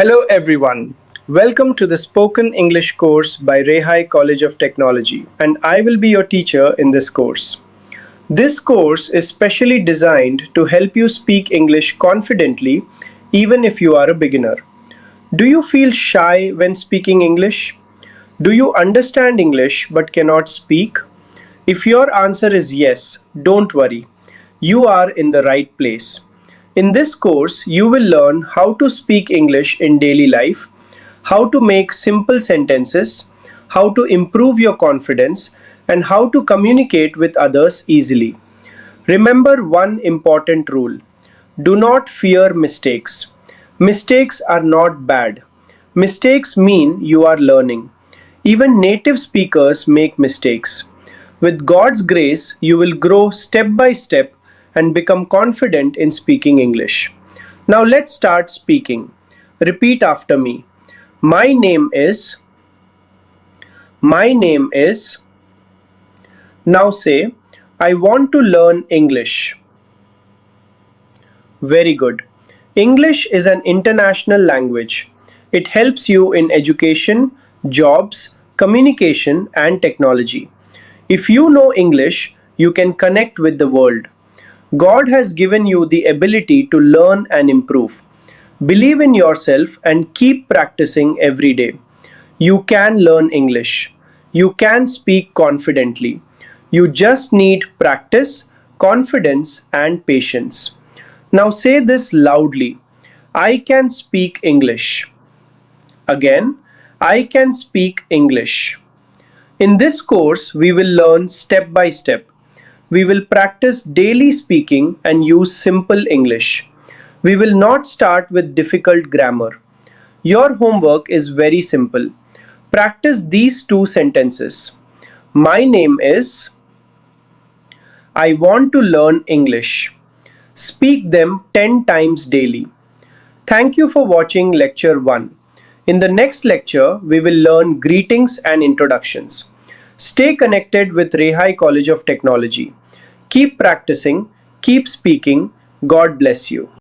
Hello everyone. Welcome to the Spoken English course by Rehaai College of Technology, and I will be your teacher in this course. This course is specially designed to help you speak English confidently even if you are a beginner. Do you feel shy when speaking English? Do you understand English but cannot speak? If your answer is yes, don't worry. You are in the right place. In this course, you will learn how to speak English in daily life, how to make simple sentences, how to improve your confidence, and how to communicate with others easily. Remember one important rule: do not fear mistakes. Mistakes are not bad. Mistakes mean you are learning. Even native speakers make mistakes. With God's grace, you will grow step by step and become confident in speaking English. Now let's start speaking. Repeat after me. My name is. My name is. Now say, I want to learn English. Very good. English is an international language. It helps you in education, jobs, communication, and technology. If you know English, you can connect with the world. God has given you the ability to learn and improve. Believe in yourself and keep practicing every day. You can learn English. You can speak confidently. You just need practice, confidence, and patience. Now say this loudly: I can speak English. Again, I can speak English. In this course, we will learn step by step. We will practice daily speaking and use simple English. We will not start with difficult grammar. Your homework is very simple. Practice these two sentences. My name is. I want to learn English. Speak them 10 times daily. Thank you for watching Lecture 1. In the next lecture, we will learn greetings and introductions. Stay connected with Rehaai College of Technology. Keep practicing, keep speaking. God bless you.